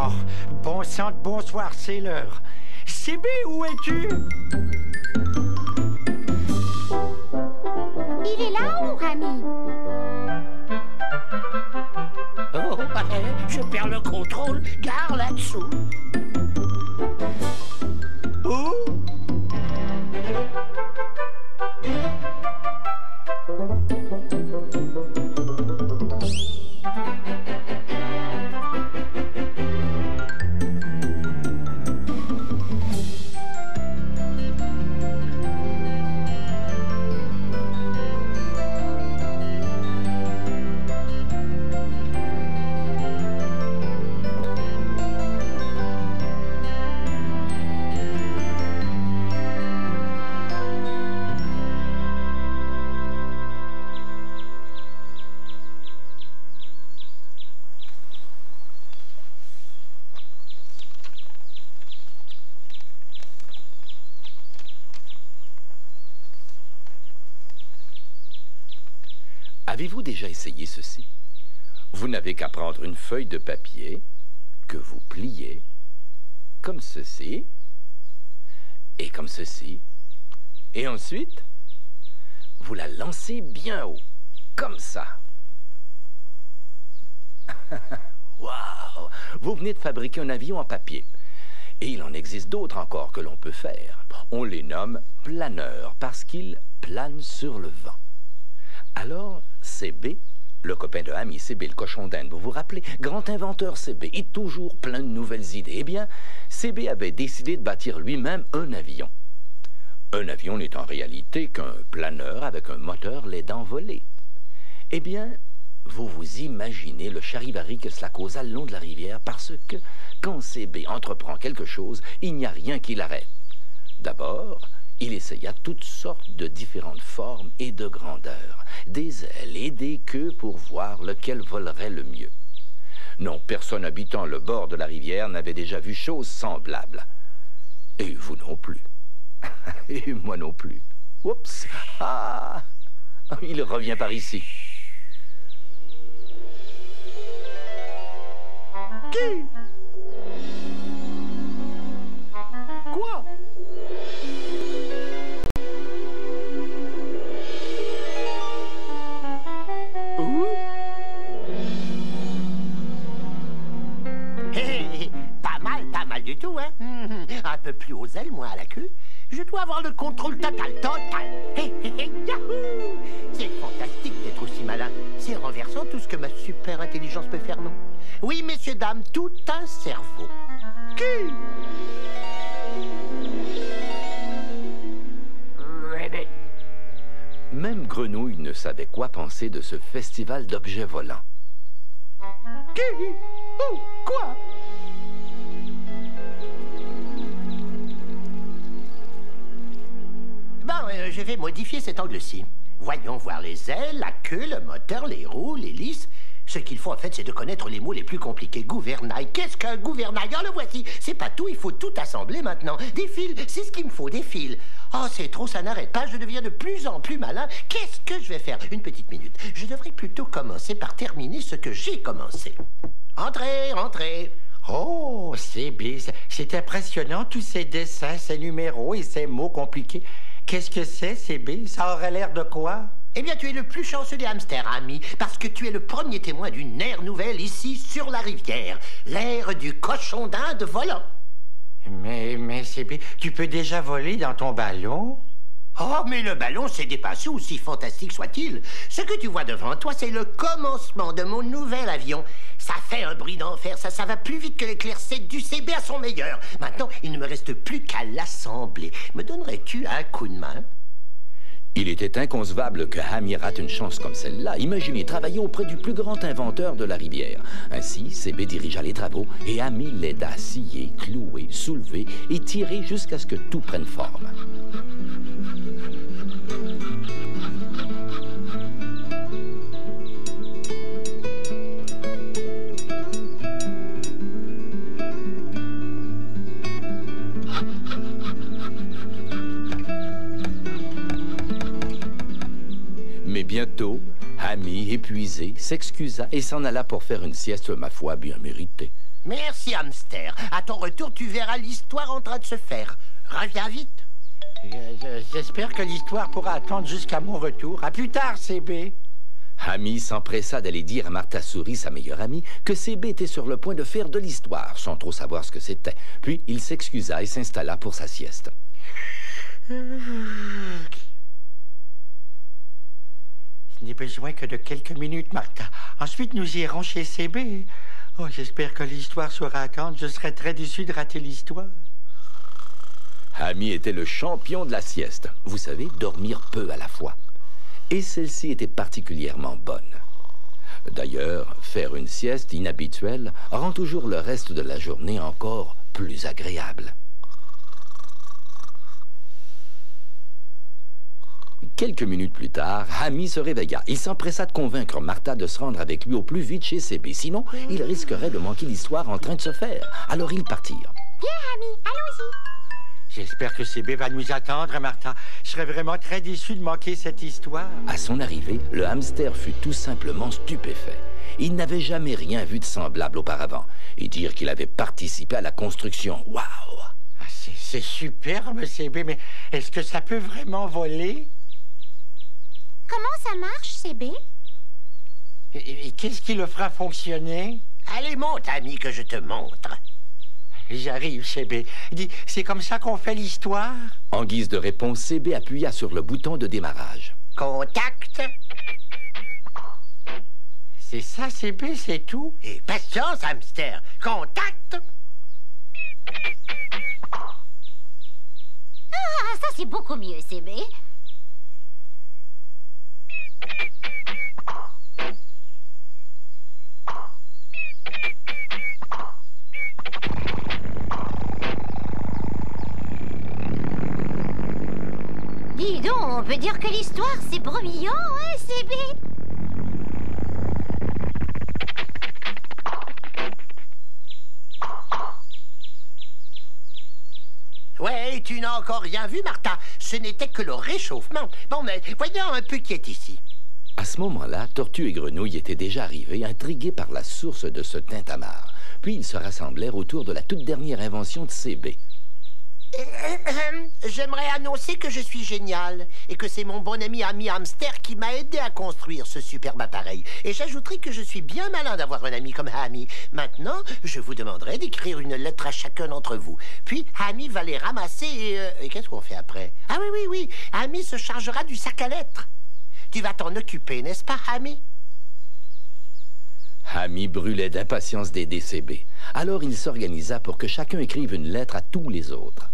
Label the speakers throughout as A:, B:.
A: Oh, bon sang de bonsoir, c'est l'heure. CB, où es-tu?
B: Il est là-haut, Rami.
C: Oh, je perds le contrôle. Gare là-dessous.
A: Où?
D: Avez-vous déjà essayé ceci? Vous n'avez qu'à prendre une feuille de papier que vous pliez comme ceci et comme ceci. Et ensuite, vous la lancez bien haut, comme ça. Waouh! Vous venez de fabriquer un avion en papier. Et il en existe d'autres encore que l'on peut faire. On les nomme planeurs parce qu'ils planent sur le vent. Alors, CB, le copain de Ami, CB le cochon d'Inde, vous vous rappelez? Grand inventeur CB, et toujours plein de nouvelles idées. Eh bien, CB avait décidé de bâtir lui-même un avion. Un avion n'est en réalité qu'un planeur avec un moteur l'aidant voler. Eh bien, vous vous imaginez le charivari que cela causa le long de la rivière parce que, quand CB entreprend quelque chose, il n'y a rien qui l'arrête. D'abord, il essaya toutes sortes de différentes formes et de grandeurs, des ailes et des queues pour voir lequel volerait le mieux. Non, personne habitant le bord de la rivière n'avait déjà vu chose semblable. Et vous non plus. Et moi non plus. Oups! Ah! Il revient par ici.
A: Qui? Quoi? Où?
C: Hé, pas mal du tout, hein? Un peu plus aux ailes, moins à la queue. Je dois avoir le contrôle total. Hé, yahoo! C'est fantastique d'être aussi malin. C'est renversant tout ce que ma super intelligence peut faire, non? Oui, messieurs, dames, tout un cerveau.
A: Qui?
D: Même Grenouille ne savait quoi penser de ce festival d'objets volants.
A: Qui? Où? Quoi?
C: Bon, je vais modifier cet angle-ci. Voyons voir les ailes, la queue, le moteur, les roues, l'hélice. Ce qu'il faut, en fait, c'est de connaître les mots les plus compliqués. Gouvernail. Qu'est-ce qu'un gouvernail? Oh, le voici. C'est pas tout, il faut tout assembler maintenant. Des fils, c'est ce qu'il me faut, des fils. Oh, c'est trop, ça n'arrête pas. Je deviens de plus en plus malin. Qu'est-ce que je vais faire? Une petite minute. Je devrais plutôt commencer par terminer ce que j'ai commencé. Entrez, entrez.
A: Oh, CB, c'est impressionnant, tous ces dessins, ces numéros et ces mots compliqués. Qu'est-ce que c'est, CB? Ça aurait l'air de quoi?
C: Eh bien, tu es le plus chanceux des hamsters, Ami, parce que tu es le premier témoin d'une ère nouvelle ici sur la rivière. L'ère du cochon d'Inde volant.
A: Mais CB, tu peux déjà voler dans ton ballon?
C: Oh, mais le ballon s'est dépassé, aussi fantastique soit-il. Ce que tu vois devant toi, c'est le commencement de mon nouvel avion. Ça fait un bruit d'enfer, ça va plus vite que l'éclaircie du CB à son meilleur. Maintenant, il ne me reste plus qu'à l'assembler. Me donnerais-tu un coup de main?
D: Il était inconcevable que Ami rate une chance comme celle-là. Imaginez travailler auprès du plus grand inventeur de la rivière. Ainsi, CB dirigea les travaux et Ami l'aida à scier, clouer, soulever et tirer jusqu'à ce que tout prenne forme. Mais bientôt, Ami, épuisé, s'excusa et s'en alla pour faire une sieste, ma foi, bien méritée.
C: Merci, hamster. À ton retour, tu verras l'histoire en train de se faire. Reviens vite.
A: J'espère que l'histoire pourra attendre jusqu'à mon retour. À plus tard, CB.
D: Hami s'empressa d'aller dire à Martha Souris, sa meilleure amie, que CB était sur le point de faire de l'histoire, sans trop savoir ce que c'était. Puis il s'excusa et s'installa pour sa sieste.
A: Je n'ai besoin que de quelques minutes, Martha. Ensuite, nous irons chez CB. Oh, j'espère que l'histoire saura attendre. Je serais très déçu de rater l'histoire.
D: Hami était le champion de la sieste. Vous savez, dormir peu à la fois. Et celle-ci était particulièrement bonne. D'ailleurs, faire une sieste inhabituelle rend toujours le reste de la journée encore plus agréable. Quelques minutes plus tard, Hami se réveilla. Il s'empressa de convaincre Martha de se rendre avec lui au plus vite chez CB. Sinon, il risquerait de manquer l'histoire en train de se faire. Alors ils partirent.
B: Viens, Hami, allons-y.
A: J'espère que CB va nous attendre, Martha. Je serais vraiment très déçu de manquer cette histoire.
D: À son arrivée, le hamster fut tout simplement stupéfait. Il n'avait jamais rien vu de semblable auparavant. Et dire qu'il avait participé à la construction, waouh!
A: Ah, c'est superbe, CB, mais est-ce que ça peut vraiment voler?
B: Comment ça marche, CB?
A: Et qu'est-ce qui le fera fonctionner?
C: Allez, monte, ami, que je te montre.
A: J'arrive, CB. Dis, c'est comme ça qu'on fait l'histoire?
D: En guise de réponse, CB appuya sur le bouton de démarrage.
C: Contact.
A: C'est ça, CB, c'est tout?
C: Et patience, hamster. Contact.
B: Ah, ça c'est beaucoup mieux, CB. Dis donc, on peut dire que l'histoire c'est brouillon, hein, CB?
C: Ouais, tu n'as encore rien vu, Martha. Ce n'était que le réchauffement. Bon, mais voyons un peu qui est ici.
D: À ce moment-là, Tortue et Grenouille étaient déjà arrivés, intrigués par la source de ce tintamarre. Puis ils se rassemblèrent autour de la toute dernière invention de CB.
C: J'aimerais annoncer que je suis génial et que c'est mon bon ami hamster qui m'a aidé à construire ce superbe appareil. Et j'ajouterai que je suis bien malin d'avoir un ami comme Hami. Maintenant, je vous demanderai d'écrire une lettre à chacun d'entre vous. Puis, Hami va les ramasser et qu'est-ce qu'on fait après? Ah oui, Hami se chargera du sac à lettres. Tu vas t'en occuper, n'est-ce pas, Hami?
D: Hami brûlait d'impatience d'aider CB. Alors il s'organisa pour que chacun écrive une lettre à tous les autres.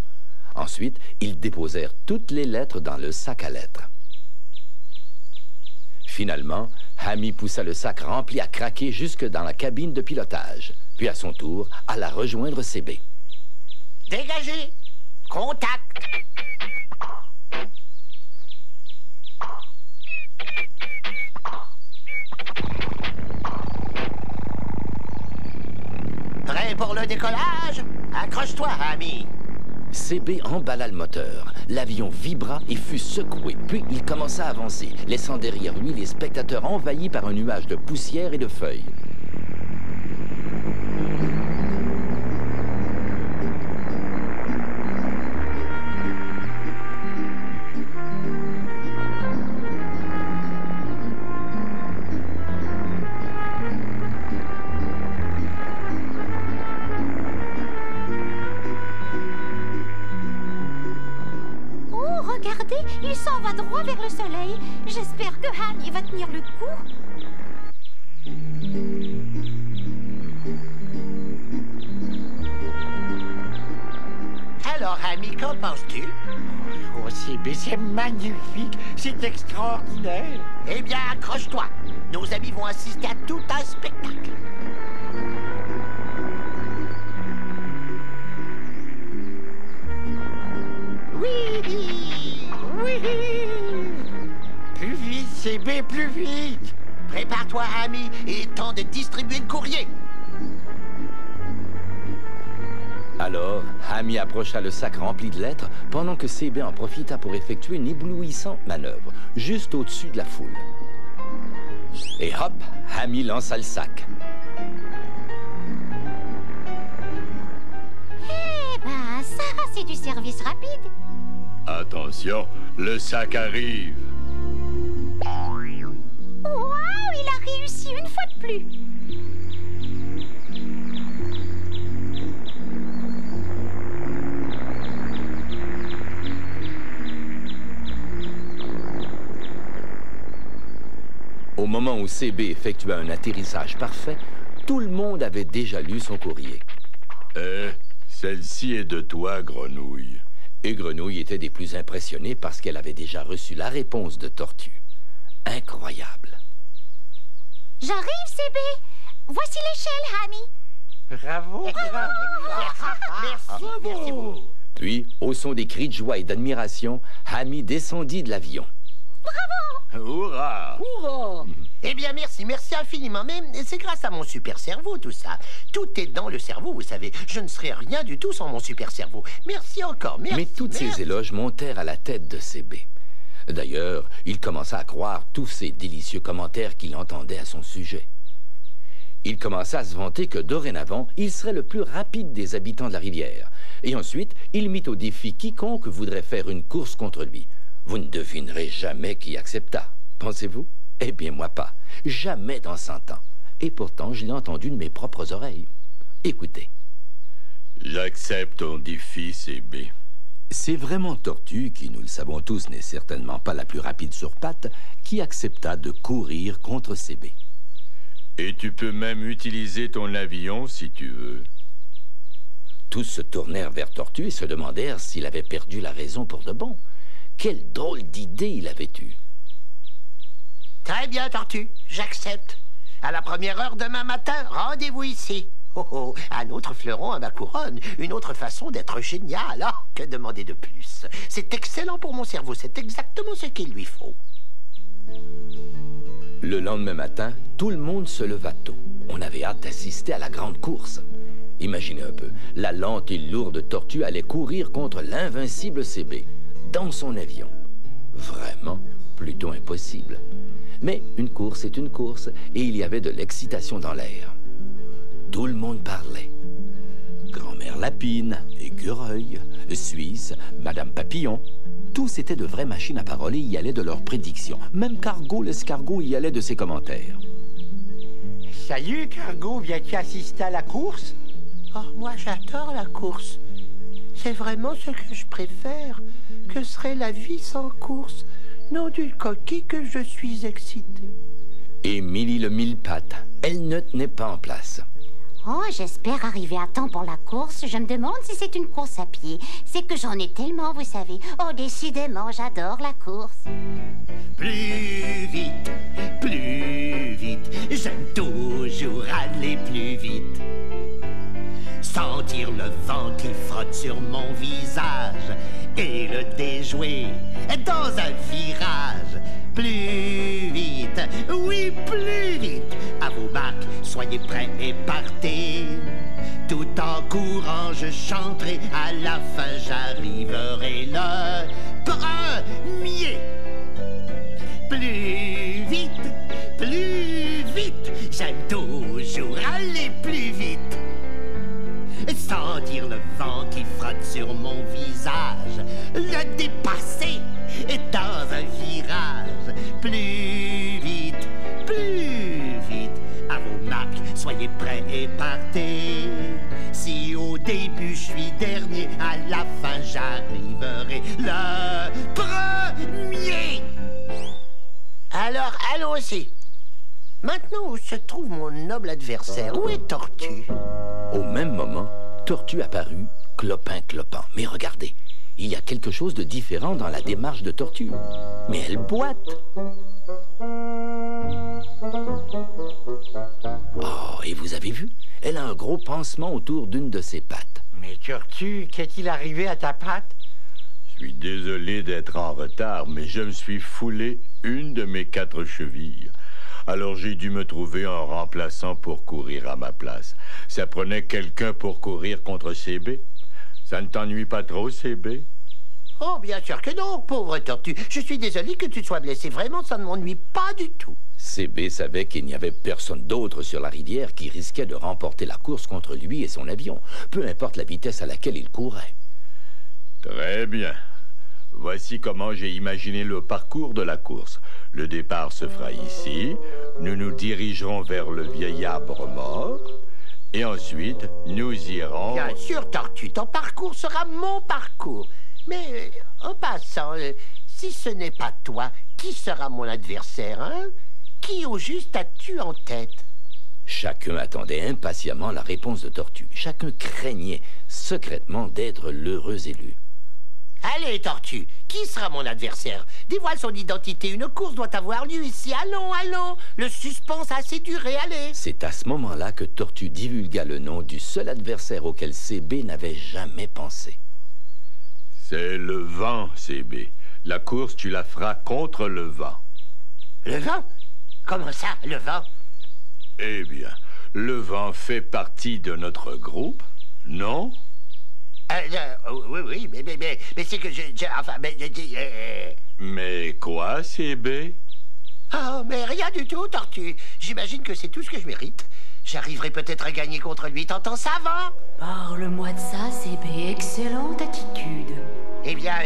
D: Ensuite, ils déposèrent toutes les lettres dans le sac à lettres. Finalement, Hami poussa le sac rempli à craquer jusque dans la cabine de pilotage. Puis à son tour, alla rejoindre CB.
C: Dégagez! Contact! Prêt pour le décollage? Accroche-toi, Hami!
D: CB emballa le moteur. L'avion vibra et fut secoué. Puis il commença à avancer, laissant derrière lui les spectateurs envahis par un nuage de poussière et de feuilles.
B: Il s'en va droit vers le soleil. J'espère que Hami va tenir le coup.
C: Alors, Hami, qu'en penses-tu?
A: Oh, CB, c'est magnifique. C'est extraordinaire.
C: Eh bien, accroche-toi. Nos amis vont assister à tout un spectacle.
A: Plus vite, CB, plus vite.
C: Prépare-toi, Hami, il est temps de distribuer le courrier.
D: Alors, Hami approcha le sac rempli de lettres pendant que CB en profita pour effectuer une éblouissante manœuvre, juste au-dessus de la foule. Et hop, Hami lança le sac.
E: Attention, le sac arrive.
B: Waouh, il a réussi une fois de plus.
D: Au moment où CB effectua un atterrissage parfait, tout le monde avait déjà lu son courrier.
E: Celle-ci est de toi, Grenouille.
D: Et Grenouille était des plus impressionnées parce qu'elle avait déjà reçu la réponse de Tortue. Incroyable.
B: J'arrive, CB. Voici l'échelle, Hammy.
A: Bravo, bravo.
C: Merci beaucoup.
D: Puis, au son des cris de joie et d'admiration, Hammy descendit de l'avion.
E: Hurrah!
C: Eh bien, merci infiniment. Mais c'est grâce à mon super cerveau, tout ça. Tout est dans le cerveau, vous savez. Je ne serais rien du tout sans mon super cerveau. Merci encore, merci.
D: Mais tous ces éloges montèrent à la tête de CB. D'ailleurs, il commença à croire tous ces délicieux commentaires qu'il entendait à son sujet. Il commença à se vanter que dorénavant, il serait le plus rapide des habitants de la rivière. Et ensuite, il mit au défi quiconque voudrait faire une course contre lui. Vous ne devinerez jamais qui accepta. Pensez-vous? Eh bien, moi pas. Jamais dans 100 ans. Et pourtant, je l'ai entendu de mes propres oreilles. Écoutez.
E: J'accepte ton défi, CB.
D: C'est vraiment Tortue, qui, nous le savons tous, n'est certainement pas la plus rapide sur pattes, qui accepta de courir contre CB.
E: Et tu peux même utiliser ton avion si tu veux.
D: Tous se tournèrent vers Tortue et se demandèrent s'il avait perdu la raison pour de bon. Quelle drôle d'idée il avait eue.
C: Très bien, Tortue, j'accepte. À la première heure demain matin, rendez-vous ici. Oh oh, un autre fleuron à ma couronne, une autre façon d'être génial. Ah, que demander de plus? C'est excellent pour mon cerveau, c'est exactement ce qu'il lui faut.
D: Le lendemain matin, tout le monde se leva tôt. On avait hâte d'assister à la grande course. Imaginez un peu, la lente et lourde Tortue allait courir contre l'invincible CB, dans son avion. Vraiment, plutôt impossible. Mais une course est une course, et il y avait de l'excitation dans l'air. Tout le monde parlait. Grand-mère Lapine, Écureuil, Suisse, Madame Papillon. Tous étaient de vraies machines à parole et y allaient de leurs prédictions. Même Cargo, l'escargot, y allait de ses commentaires.
A: Salut, Cargo. Viens-tu assister à la course?
C: Oh, moi j'adore la course. C'est vraiment ce que je préfère. Que serait la vie sans course? Non d'une coquille que je suis excitée.
D: Et Millie le mille-pattes, elle ne tenait pas en place.
B: Oh, j'espère arriver à temps pour la course. Je me demande si c'est une course à pied. C'est que j'en ai tellement, vous savez. Oh, décidément, j'adore la course.
C: Plus vite, j'aime toujours aller plus vite. Sentir le vent qui frotte sur mon visage et le déjouer dans un virage. Plus vite, oui, plus vite. À vos marques, soyez prêts et partez. Tout en courant, je chanterai. À la fin, j'arriverai le premier. Plus vite, j'aime toujours aller plus vite. Sentir le vent qui frotte sur mon visage, le dépasser dans un virage. Plus vite, à vos marques, soyez prêts et partez. Si au début je suis dernier, à la fin j'arriverai le premier. Alors allons-y. Maintenant, où se trouve mon noble adversaire? Où est Tortue?
D: Au même moment, Tortue apparut, clopin-clopant. Mais regardez, il y a quelque chose de différent dans la démarche de Tortue. Mais elle boite. Oh, et vous avez vu? Elle a un gros pansement autour d'une de ses pattes.
A: Mais Tortue, qu'est-il arrivé à ta patte?
E: Je suis désolé d'être en retard, mais je me suis foulé une de mes 4 chevilles. Alors j'ai dû me trouver un remplaçant pour courir à ma place. Ça prenait quelqu'un pour courir contre CB. Ça ne t'ennuie pas trop, CB?
C: Oh, bien sûr que non, pauvre Tortue. Je suis désolé que tu sois blessé. Vraiment, ça ne m'ennuie pas du tout.
D: CB savait qu'il n'y avait personne d'autre sur la rivière qui risquait de remporter la course contre lui et son avion, peu importe la vitesse à laquelle il courait.
E: Très bien. Voici comment j'ai imaginé le parcours de la course. Le départ se fera ici. Nous nous dirigerons vers le vieil arbre mort. Et ensuite, nous irons...
C: Bien sûr, Tortue, ton parcours sera mon parcours. Mais en passant, si ce n'est pas toi, qui sera mon adversaire, hein? Qui au juste as-tu en tête?
D: Chacun attendait impatiemment la réponse de Tortue. Chacun craignait secrètement d'être l'heureux élu.
C: Allez, Tortue, qui sera mon adversaire? Dévoile son identité, une course doit avoir lieu ici. Allons, allons, le suspense a assez duré, allez.
D: C'est à ce moment-là que Tortue divulgua le nom du seul adversaire auquel CB n'avait jamais pensé.
E: C'est le vent, CB. La course, tu la feras contre le vent.
C: Le vent? Comment ça, le vent?
E: Eh bien, le vent fait partie de notre groupe, non?
C: Oui, mais c'est que enfin,
E: Mais quoi, CB?
C: Oh, mais rien du tout, Tortue. J'imagine que c'est tout ce que je mérite. J'arriverai peut-être à gagner contre lui, t'entends ça, vent?
F: Parle-moi de ça, CB. Excellente attitude.
C: Eh bien,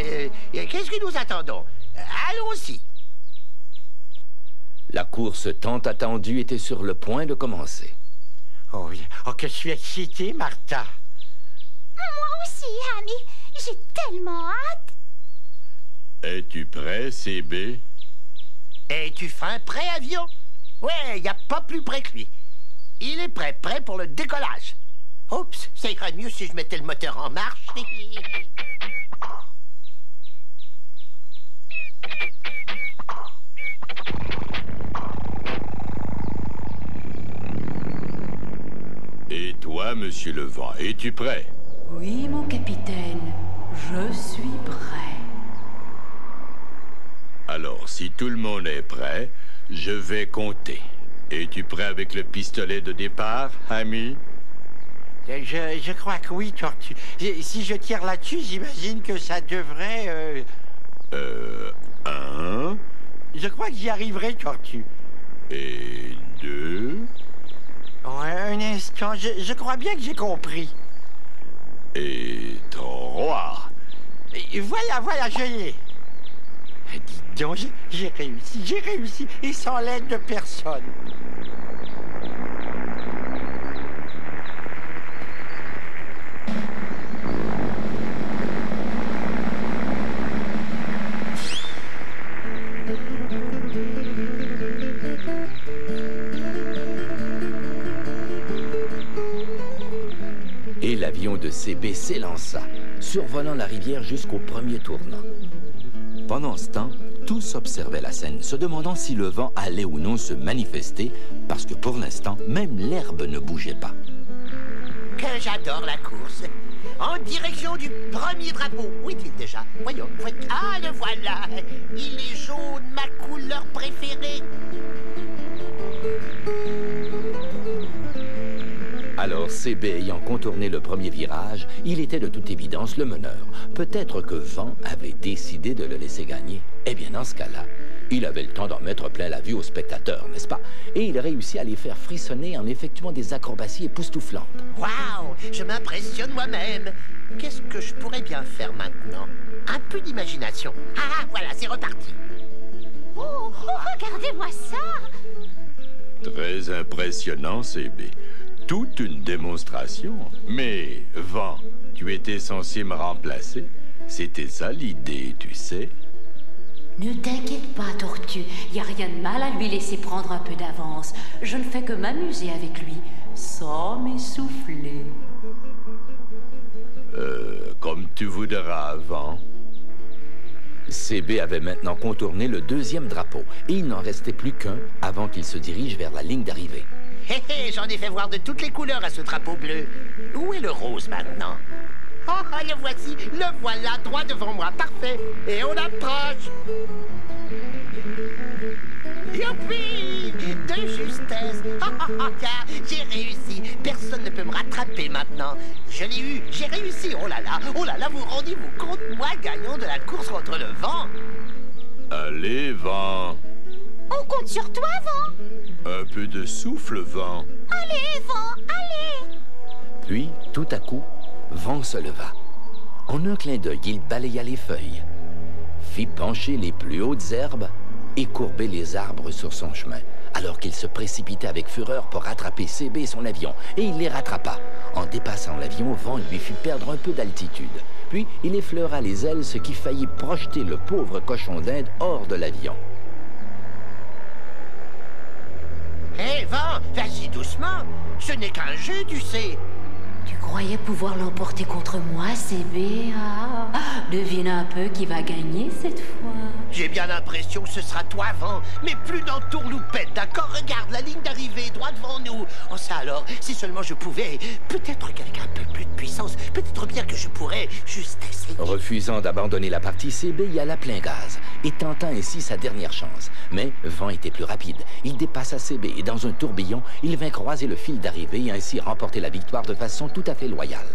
C: qu'est-ce que nous attendons? Allons-y.
D: La course tant attendue était sur le point de commencer.
A: Oh oui, oh que je suis excité, Martha.
B: Moi aussi, Ami. J'ai tellement hâte.
E: Es-tu prêt, CB?
C: Es-tu fin, prêt, avion? Ouais, il n'y a pas plus près que lui. Il est prêt pour le décollage. Oups, ça irait mieux si je mettais le moteur en marche.
E: Et toi, monsieur le vent, es-tu prêt?
F: Oui, mon capitaine. Je suis prêt.
E: Alors, si tout le monde est prêt, je vais compter. Es-tu prêt avec le pistolet de départ, ami?
A: Je crois que oui, Tortue. Si je tire là-dessus, j'imagine que ça devrait...
E: 1...
A: Je crois que j'y arriverai, Tortue.
E: Et 2...
A: Un instant, je crois bien que j'ai compris.
E: Et 3...
A: Et voilà, je l'ai. Dis donc, j'ai réussi, et sans l'aide de personne.
D: Et l'avion de CB s'élança, survolant la rivière jusqu'au premier tournant. Pendant ce temps, tous observaient la scène, se demandant si le vent allait ou non se manifester, parce que pour l'instant, même l'herbe ne bougeait pas.
C: Que j'adore la course. En direction du premier drapeau. Où est-il déjà? Voyons. Ah, le voilà. Il est jaune, ma couleur préférée.
D: Alors, CB ayant contourné le premier virage, il était de toute évidence le meneur. Peut-être que Vent avait décidé de le laisser gagner. Eh bien, dans ce cas-là, il avait le temps d'en mettre plein la vue aux spectateurs, n'est-ce pas? Et il réussit à les faire frissonner en effectuant des acrobaties époustouflantes.
C: Waouh, je m'impressionne moi-même. Qu'est-ce que je pourrais bien faire maintenant? Un peu d'imagination. Ah, voilà, c'est reparti.
B: Oh, regardez-moi ça.
E: Très impressionnant, CB. Toute une démonstration. Mais, Vent, tu étais censé me remplacer. C'était ça l'idée, tu sais.
F: Ne t'inquiète pas, Tortue. Y a rien de mal à lui laisser prendre un peu d'avance. Je ne fais que m'amuser avec lui, sans m'essouffler.
E: Comme tu voudras, Vent.
D: CB avait maintenant contourné le deuxième drapeau, et il n'en restait plus qu'un avant qu'il se dirige vers la ligne d'arrivée.
C: Hé hé, j'en ai fait voir de toutes les couleurs à ce drapeau bleu. Où est le rose maintenant? Oh, le voici, le voilà, droit devant moi, parfait. Et on approche. Youpi! De justesse. J'ai réussi. Personne ne peut me rattraper maintenant. Je l'ai eu, j'ai réussi. Oh là là, vous rendez-vous compte, moi gagnant de la course contre le vent?
E: Allez, Vent.
B: On compte sur toi, Vent.
E: Un peu de souffle, Vent.
B: Allez, Vent, allez.
D: Puis, tout à coup, Vent se leva. En un clin d'œil, il balaya les feuilles. vit pencher les plus hautes herbes et courber les arbres sur son chemin, alors qu'il se précipitait avec fureur pour rattraper CB et son avion. Et il les rattrapa. En dépassant l'avion, Vent lui fit perdre un peu d'altitude. Puis, il effleura les ailes, ce qui faillit projeter le pauvre cochon d'Inde hors de l'avion.
C: Hé, Vent, vas-y doucement. Ce n'est qu'un jeu, tu sais.
F: Tu croyais pouvoir l'emporter contre moi, CB? Ah, devine un peu qui va gagner cette fois.
C: J'ai bien l'impression que ce sera toi, Vent, mais plus dans tourloupette, d'accord? Regarde, la ligne d'arrivée, droit devant nous. Oh, ça alors, si seulement je pouvais, peut-être qu'avec un peu plus de puissance, peut-être bien que je pourrais juste essayer.
D: Refusant d'abandonner la partie, CB y alla plein gaz, et tentant ainsi sa dernière chance. Mais Vent était plus rapide. Il dépassa CB, et dans un tourbillon, il vint croiser le fil d'arrivée et ainsi remporter la victoire de façon tout à fait loyale.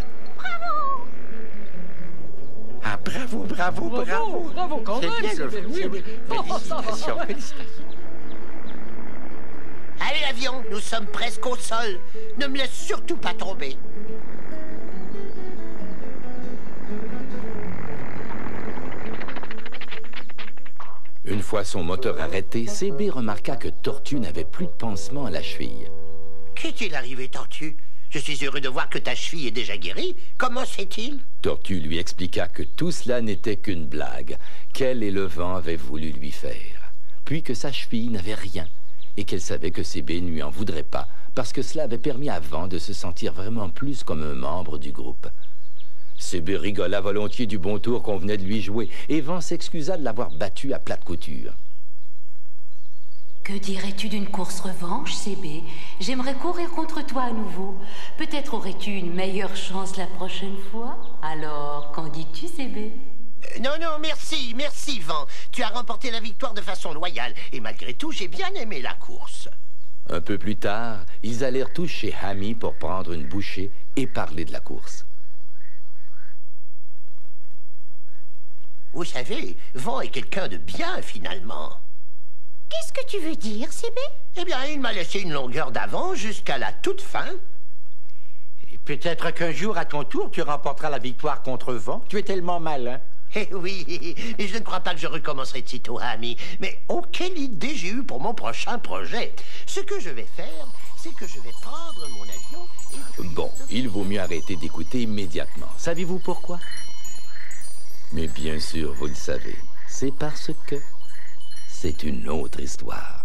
A: Ah, bravo, bravo, bravo.
G: Bravo quand même, CB, oui, oui.
A: Félicitations, félicitations.
C: Allez, l'avion, nous sommes presque au sol. Ne me laisse surtout pas tomber.
D: Une fois son moteur arrêté, CB remarqua que Tortue n'avait plus de pansement à la cheville.
C: Qu'est-il arrivé, Tortue? Je suis heureux de voir que ta cheville est déjà guérie. Comment c'est-il?
D: Tortue lui expliqua que tout cela n'était qu'une blague, qu'elle et le vent avaient voulu lui faire. Puis que sa cheville n'avait rien, et qu'elle savait que CB ne lui en voudrait pas, parce que cela avait permis à Vent de se sentir vraiment plus comme un membre du groupe. CB rigola volontiers du bon tour qu'on venait de lui jouer, et Vent s'excusa de l'avoir battu à plate couture.
F: Que dirais-tu d'une course revanche, CB? J'aimerais courir contre toi à nouveau. Peut-être aurais-tu une meilleure chance la prochaine fois? Alors, qu'en dis-tu, CB?
C: Non, non, merci, merci, Vent. Tu as remporté la victoire de façon loyale. Et malgré tout, j'ai bien aimé la course.
D: Un peu plus tard, ils allèrent tous chez Hammy pour prendre une bouchée et parler de la course.
C: Vous savez, Vent est quelqu'un de bien, finalement.
B: Qu'est-ce que tu veux dire, CB?
C: Eh bien, il m'a laissé une longueur d'avance jusqu'à la toute fin.
A: Et peut-être qu'un jour, à ton tour, tu remporteras la victoire contre Vent. Tu es tellement malin.
C: Eh oui, mais je ne crois pas que je recommencerai de sitôt, ami. Mais oh, quelle idée j'ai eue pour mon prochain projet. Ce que je vais faire, c'est que je vais prendre mon avion et...
D: Bon, il vaut mieux arrêter d'écouter immédiatement. Savez-vous pourquoi? Mais bien sûr, vous le savez. C'est parce que c'est une autre histoire.